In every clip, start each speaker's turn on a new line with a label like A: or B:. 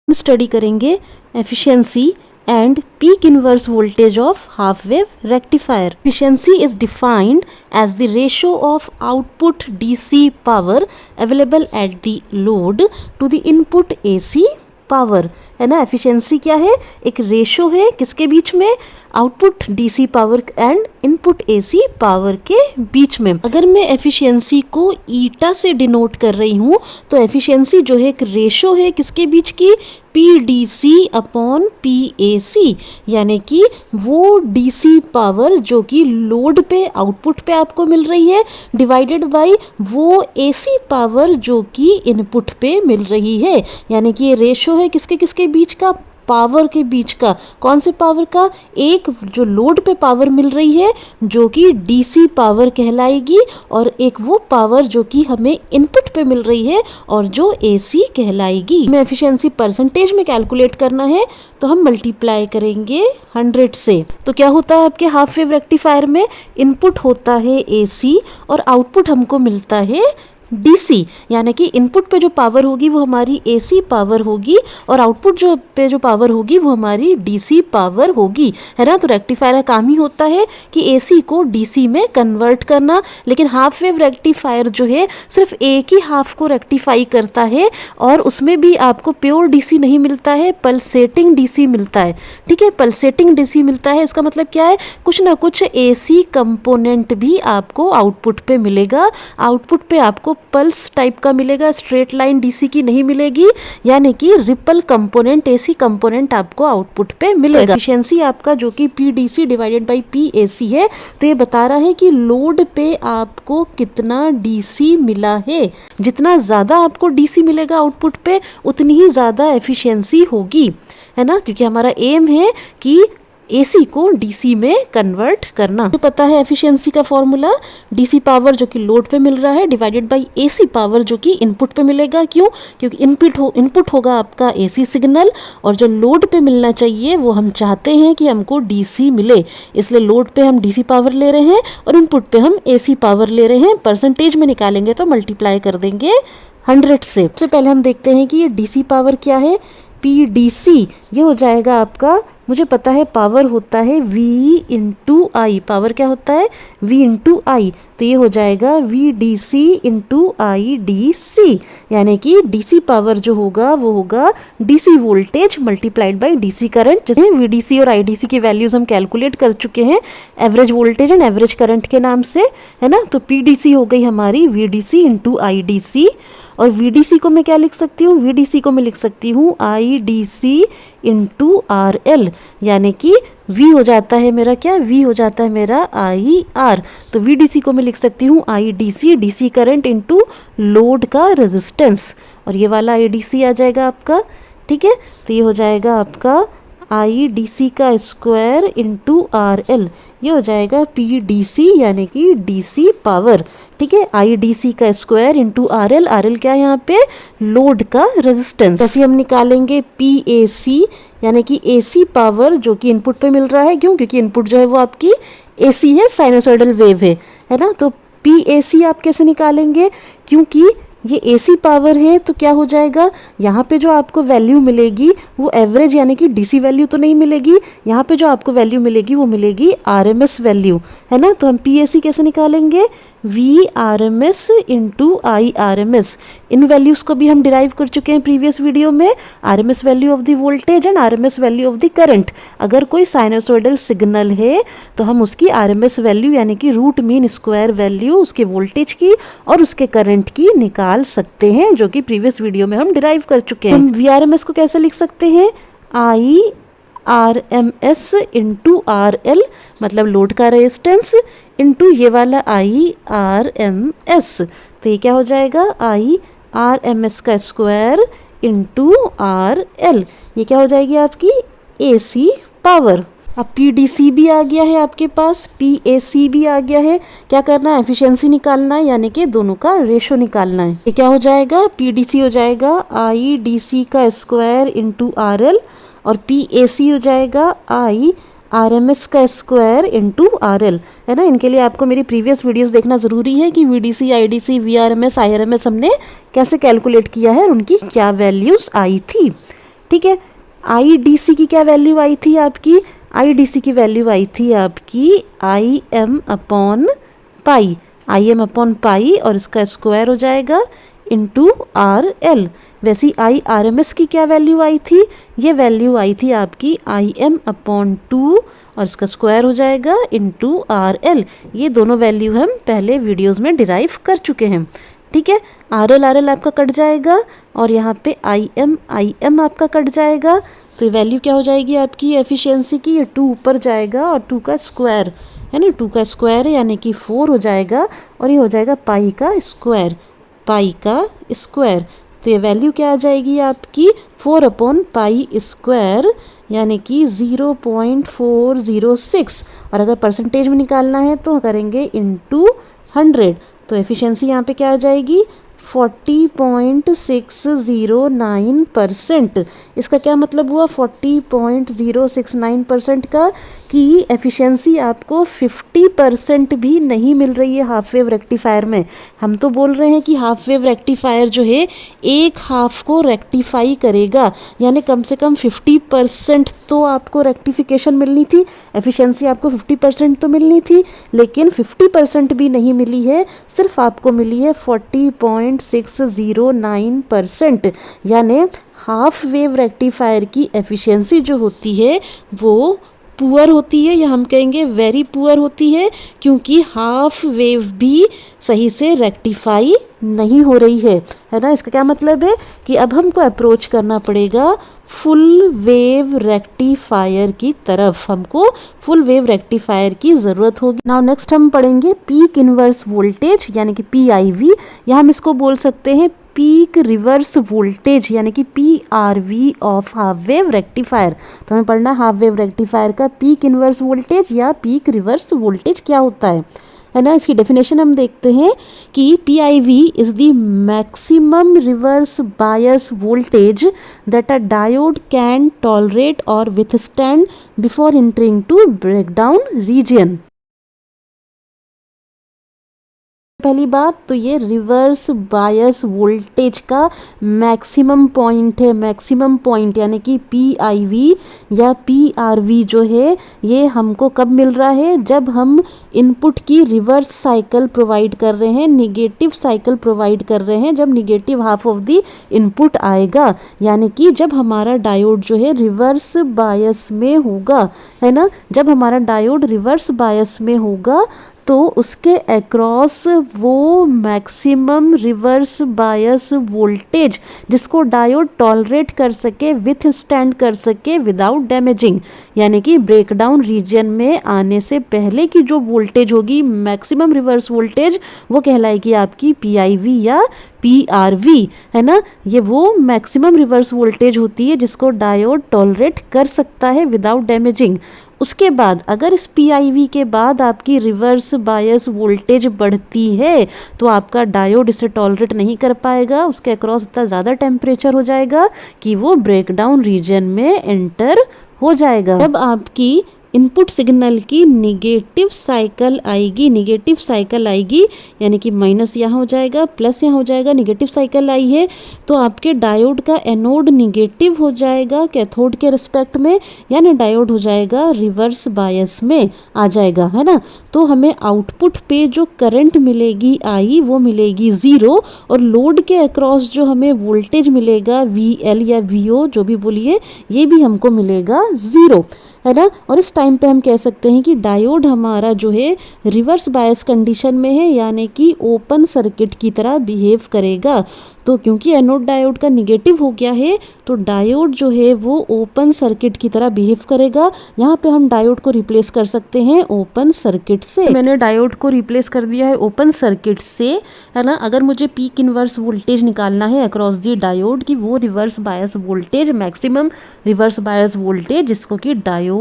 A: हम स्टडी करेंगे efficiency and peak inverse voltage of half wave rectifier. Efficiency is defined as the ratio of output DC power available at the load to the input AC power. है ना. Efficiency क्या है? एक ratio है किसके बीच में? Output DC power and input AC power के बीच में. अगर मैं एफिशिएंसी को ईटा से डिनोट कर रही हूँ तो एफिशिएंसी जो है एक रेशो है किसके बीच की? P D C upon P A C. यानी कि वो डीसी पावर जो कि लोड पे आउटपुट पे आपको मिल रही है डिवाइडेड बाय वो एसी पावर जो कि इनपुट पे मिल रही है. यानी कि ये रेशो है किसके किसके बीच का? पावर के बीच का. कौन से पावर का? एक जो लोड पे पावर मिल रही है जो कि डीसी पावर कहलाएगी और एक वो पावर जो कि हमें इनपुट पे मिल रही है और जो एसी कहलाएगी. हमें एफिशिएंसी परसेंटेज में कैलकुलेट करना है तो हम मल्टीप्लाई करेंगे 100 से. तो क्या होता है आपके हाफ वेव रेक्टिफायर में? इनपुट होता है एसी और आउटपुट हमको मिलता है डीसी. यानी कि इनपुट पे जो पावर होगी वो हमारी एसी पावर होगी और आउटपुट जो पावर होगी वो हमारी डीसी पावर होगी. है ना. तो रेक्टिफायर का काम ही होता है कि एसी को डीसी में कन्वर्ट करना. लेकिन हाफ वेव रेक्टिफायर जो है सिर्फ एक ही हाफ को रेक्टिफाई करता है और उसमें भी आपको प्योर डीसी नहीं मिलता है, पल्सेटिंग डीसी मिलता है. ठीक है. पल्सेटिंग डीसी मिलता है. इसका मतलब क्या है? कुछ ना कुछ एसी कंपोनेंट भी आपको आउटपुट पे मिलेगा. आउटपुट पे आपको पल्स टाइप का मिलेगा, स्ट्रेट लाइन डीसी की नहीं मिलेगी. यानी कि रिपल कंपोनेंट, एसी कंपोनेंट आपको आउटपुट पे मिलेगा. एफिशिएंसी आपका जो कि पीडीसी डिवाइडेड बाय पीएसी है तो ये बता रहा है कि लोड पे आपको कितना डीसी मिला है. जितना ज्यादा आपको डीसी मिलेगा आउटपुट पे उतनी ही ज्यादा एफिशिएंसी होगी. है ना. क्योंकि हमारा एम है कि एसी को डीसी में कन्वर्ट करना. तो पता है एफिशिएंसी का फॉर्मूला, डीसी पावर जो कि लोड पे मिल रहा है डिवाइडेड बाय एसी पावर जो कि इनपुट पे मिलेगा. क्यों? क्योंकि इनपुट होगा आपका एसी सिग्नल और जो लोड पे मिलना चाहिए वो हम चाहते हैं कि हमको डीसी मिले. इसलिए लोड पे हम डीसी पावर ले रहे हैं और इनपुट पे हम एसी पावर ले रहे हैं. परसेंटेज में निकालेंगे तो मल्टीप्लाई कर देंगे 100 से. सबसे पहले हम देखते हैं कि ये डीसी पावर क्या है. पीडीसी ये हो जाएगा आपका, मुझे पता है पावर होता है V इंटू आई. पावर क्या होता है? V इंटू आई. तो ये हो जाएगा VDC इंटू IDC. यानी कि डीसी पावर जो होगा वो होगा DC voltage multiplied by DC current. जैसे VDC और IDC की वैल्यूज हम कैलकुलेट कर चुके हैं average voltage and average current के नाम से. है ना. तो PDC हो गई हमारी VDC इंटू IDC और VDC को मैं क्या लिख सकती हूँ? VDC को मैं लिख सकती हूँ IDC इंटू RL. यानी कि V हो जाता है मेरा क्या? V हो जाता है मेरा IR. तो VDC को मैं लिख सकती हूँ IDC DC current into load का रेजिस्टेंस और ये वाला IDC आ जाएगा आपका. ठीक है. तो ये हो जाएगा आपका IDC का स्क्वायर इंटू RL. ये हो जाएगा PDC यानी कि डीसी पावर. ठीक है. IDC का स्क्वायर इंटू RL. RL क्या है यहाँ पे? लोड का रेजिस्टेंस. जैसे हम निकालेंगे PAC यानी कि एसी पावर जो कि इनपुट पे मिल रहा है. क्यों? क्योंकि इनपुट जो है वो आपकी एसी है, साइनोसॉइडल वेव है ना. तो PAC आप कैसे निकालेंगे? क्योंकि ये एसी पावर है तो क्या हो जाएगा? यहाँ पे जो आपको वैल्यू मिलेगी वो एवरेज यानी कि डीसी वैल्यू तो नहीं मिलेगी. यहाँ पे जो आपको वैल्यू मिलेगी वो मिलेगी आरएमएस वैल्यू. है ना. तो हम पीएसी कैसे निकालेंगे? VRMS into IRMS. इन वैल्यूज़ को भी हम डिराइव कर चुके हैं प्रीवियस वीडियो में. RMS value of the voltage and RMS value of the current. अगर कोई साइनोसॉइडल सिग्नल है तो हम उसकी RMS वैल्यू यानी कि रूट मीन स्क्वायर वैल्यू उसके वोल्टेज की और उसके करंट की निकाल सकते हैं जो कि प्रीवियस वीडियो में हम डिराइव कर चुके हैं. हम VRMS को कैसे लिख सकते हैं? IRMS इंटू RL मतलब लोड का रेजिस्टेंस इंटू ये वाला IRMS. तो ये क्या हो जाएगा? IRMS का स्क्वायर इंटू RL. ये क्या हो जाएगी आपकी? AC power. अब PDC भी आ गया है आपके पास, PAC भी आ गया है. क्या करना है? एफिशिएंसी निकालना है यानी कि दोनों का रेशो निकालना है. ये क्या हो जाएगा? PDC हो जाएगा IDC का स्क्वायर इंटू RL और PAC हो जाएगा IRMS का स्क्वायर इंटू RL. है ना. इनके लिए आपको मेरी प्रीवियस वीडियोस देखना ज़रूरी है कि VDC, IDC, VRMS, IRMS हमने कैसे कैलकुलेट किया है और उनकी क्या वैल्यूज़ आई थी. ठीक है। आई डी सी की क्या वैल्यू आई थी आपकी, आई डी सी की वैल्यू आई थी आपकी I am upon pi, I am upon pi और इसका स्क्वायर हो जाएगा इंटू आर एल। वैसी आई आर एम एस की क्या वैल्यू आई थी, ये वैल्यू आई थी आपकी आई एम अपॉन 2 और इसका स्क्वायर हो जाएगा इंटू आर एल। ये दोनों वैल्यू हम पहले वीडियोज़ में डिराइव कर चुके हैं, ठीक है। आर एल आपका कट जाएगा और यहाँ पे आई एम आपका कट जाएगा, तो ये वैल्यू क्या हो जाएगी आपकी एफिशिएंसी की, ये 2 ऊपर जाएगा और 2 का स्क्वायर है ना, 2 का स्क्वायर है यानी कि 4 हो जाएगा और ये हो जाएगा पाई का स्क्वायर, पाई का स्क्वायर। तो ये वैल्यू क्या आ जाएगी आपकी 4 अपॉन पाई स्क्वायर यानी कि 0.406 और अगर परसेंटेज में निकालना है तो करेंगे इंटू 100। तो एफिशिएंसी यहाँ पे क्या आ जाएगी 40.609%। इसका क्या मतलब हुआ 40.069% का कि एफिशिएंसी आपको 50% भी नहीं मिल रही है हाफ वेव रेक्टिफायर में। हम तो बोल रहे हैं कि हाफ वेव रेक्टिफायर जो है एक हाफ को रेक्टिफाई करेगा, यानी कम से कम 50% तो आपको रेक्टिफिकेशन मिलनी थी, एफिशिएंसी आपको 50% तो मिलनी थी, लेकिन 50% भी नहीं मिली है, सिर्फ आपको मिली है 40.609%। यानी हाफ वेव रेक्टिफायर की एफिशिएंसी जो होती है वो पुअर होती है, या हम कहेंगे वेरी पुअर होती है, क्योंकि हाफ वेव भी सही से रेक्टिफाई नहीं हो रही है ना। इसका क्या मतलब है कि अब हमको अप्रोच करना पड़ेगा फुल वेव रेक्टिफायर की तरफ, हमको फुल वेव रेक्टिफायर की ज़रूरत होगी। नाउ नेक्स्ट हम पढ़ेंगे पीक इनवर्स वोल्टेज यानी कि PIV, या हम इसको बोल सकते हैं पीक रिवर्स वोल्टेज यानी कि PRV of half wave rectifier. तो हमें पढ़ना हाफ वेव रेक्टिफायर का पीक इनवर्स वोल्टेज या पीक रिवर्स वोल्टेज क्या होता है ना। इसकी डेफिनेशन हम देखते हैं कि PIV is the maximum reverse bias voltage that a diode can tolerate और withstand before entering to breakdown region. पहली बात तो ये रिवर्स बायस वोल्टेज का मैक्सिमम पॉइंट है, मैक्सिमम पॉइंट यानी कि PIV या PRV जो है ये हमको कब मिल रहा है, जब हम इनपुट की रिवर्स साइकिल प्रोवाइड कर रहे हैं, निगेटिव साइकिल प्रोवाइड कर रहे हैं, जब negative half of the input आएगा, यानी कि जब हमारा डायोड जो है रिवर्स बायस में होगा, है ना। जब हमारा डायोड रिवर्स बायस में होगा तो उसके अक्रॉस वो मैक्सिमम रिवर्स बायस वोल्टेज जिसको डायोड टॉलरेट कर सके, विथ स्टैंड कर सके विदाउट डैमेजिंग, यानी कि ब्रेकडाउन रीजन में आने से पहले की जो वोल्टेज होगी मैक्सिमम रिवर्स वोल्टेज, वो कहलाएगी आपकी PIV या PRV, है ना। ये वो मैक्सिमम रिवर्स वोल्टेज होती है जिसको डायोड टॉलरेट कर सकता है विदाउट डैमेजिंग। उसके बाद अगर इस PIV के बाद आपकी रिवर्स बायस वोल्टेज बढ़ती है तो आपका डायोड इसे टॉलरेट नहीं कर पाएगा, उसके अक्रॉस इतना ज़्यादा टेम्परेचर हो जाएगा कि वो ब्रेकडाउन रीजन में एंटर हो जाएगा। जब आपकी इनपुट सिग्नल की निगेटिव साइकिल आएगी, निगेटिव साइकिल आएगी यानी कि माइनस यहाँ हो जाएगा, प्लस यहाँ हो जाएगा, निगेटिव साइकिल आई है तो आपके डायोड का एनोड निगेटिव हो जाएगा कैथोड के रिस्पेक्ट में, यानी डायोड हो जाएगा रिवर्स बायस में आ जाएगा, है ना। तो हमें आउटपुट पे जो करंट मिलेगी आई वो मिलेगी 0 और लोड के अक्रॉस जो हमें वोल्टेज मिलेगा VL या VO जो भी बोलिए ये भी हमको मिलेगा 0, है ना। और इस टाइम पे हम कह सकते हैं कि डायोड हमारा जो है रिवर्स बायस कंडीशन में है, यानी कि ओपन सर्किट की तरह बिहेव करेगा। तो क्योंकि एनोड डायोड का निगेटिव हो गया है तो डायोड जो है वो ओपन सर्किट की तरह बिहेव करेगा। यहाँ पे हम डायोड को रिप्लेस कर सकते हैं ओपन सर्किट से। मैंने डायोड को रिप्लेस कर दिया है ओपन सर्किट से, है ना। अगर मुझे पीक इनवर्स वोल्टेज निकालना है अक्रॉस दी डायोड की, वो reverse bias voltage, maximum reverse bias voltage जिसको कि डायोड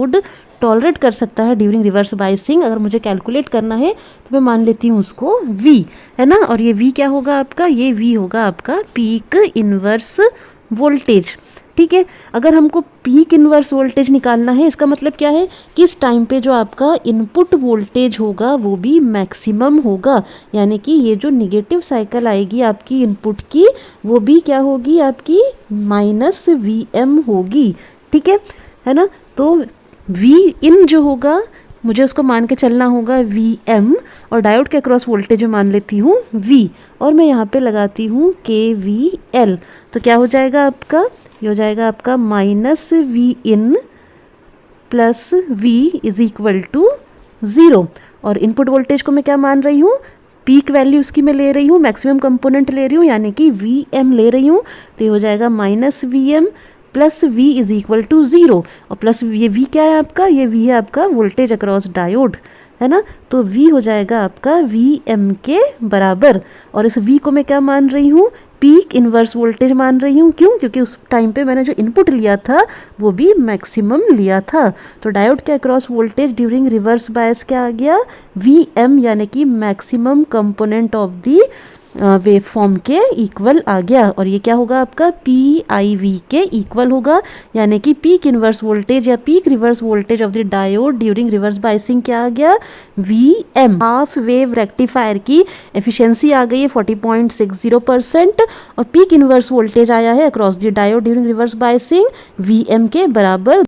A: टॉलरेट कर सकता है ड्यूरिंग रिवर्स बायसिंग, अगर मुझे कैलकुलेट करना है तो मैं मान लेती हूँ उसको V, है ना। और ये V क्या होगा आपका, ये V होगा आपका पीक इनवर्स वोल्टेज, ठीक है। अगर हमको पीक इन्वर्स वोल्टेज निकालना है, इसका मतलब क्या है कि इस टाइम पे जो आपका इनपुट वोल्टेज होगा वो भी मैक्सिमम होगा, यानी कि ये जो निगेटिव साइकिल आएगी आपकी इनपुट की वो भी क्या होगी आपकी -Vm होगी, ठीक है ना। तो V इन जो होगा मुझे उसको मान के चलना होगा Vm, और डायोड के अक्रॉस वोल्टेज में मान लेती हूँ V, और मैं यहाँ पे लगाती हूँ KVL। तो क्या हो जाएगा आपका, ये हो जाएगा आपका -V in plus V is equal to 0। और इनपुट वोल्टेज को मैं क्या मान रही हूँ, पीक वैल्यू उसकी मैं ले रही हूँ, मैक्सिमम कंपोनेंट ले रही हूँ, यानी कि Vm ले रही हूँ। तो ये हो जाएगा -Vm plus V is equal to 0, और प्लस ये V क्या है आपका, ये V है आपका वोल्टेज अक्रॉस डायोड, है ना। तो V हो जाएगा आपका Vm के बराबर, और इस V को मैं क्या मान रही हूँ, पीक इन्वर्स वोल्टेज मान रही हूँ। क्यों, क्योंकि उस टाइम पे मैंने जो इनपुट लिया था वो भी मैक्सिमम लिया था। तो डायोड के across voltage during reverse bias क्या आ गया, Vm, यानी कि maximum component of the wave form के इक्वल आ गया। और ये क्या होगा आपका PIV के इक्वल होगा, यानी कि पीक इन्वर्स वोल्टेज या peak reverse voltage of the diode during reverse biasing क्या आ गया, Vm। हाफ वेव रेक्टिफायर की एफिशिएंसी आ गई है 40.60%, और पीक इन्वर्स वोल्टेज आया है across the diode during reverse biasing Vm के बराबर